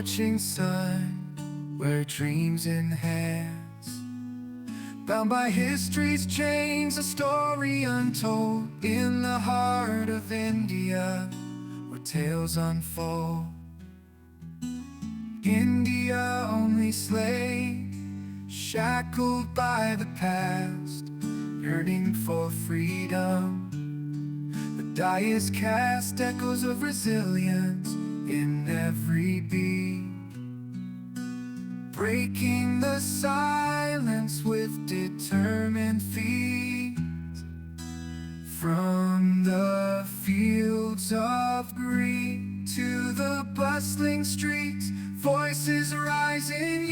scorching sun, where dreams in hands, bound by history's chains, a story untold. In the heart of India, where tales unfold. India, only slave, shackled by the past, yearning for freedom. The die is cast, echoes of resilience in every beat, breaking the silence with determined feet. From the fields of greed to the bustling streets, voices rise in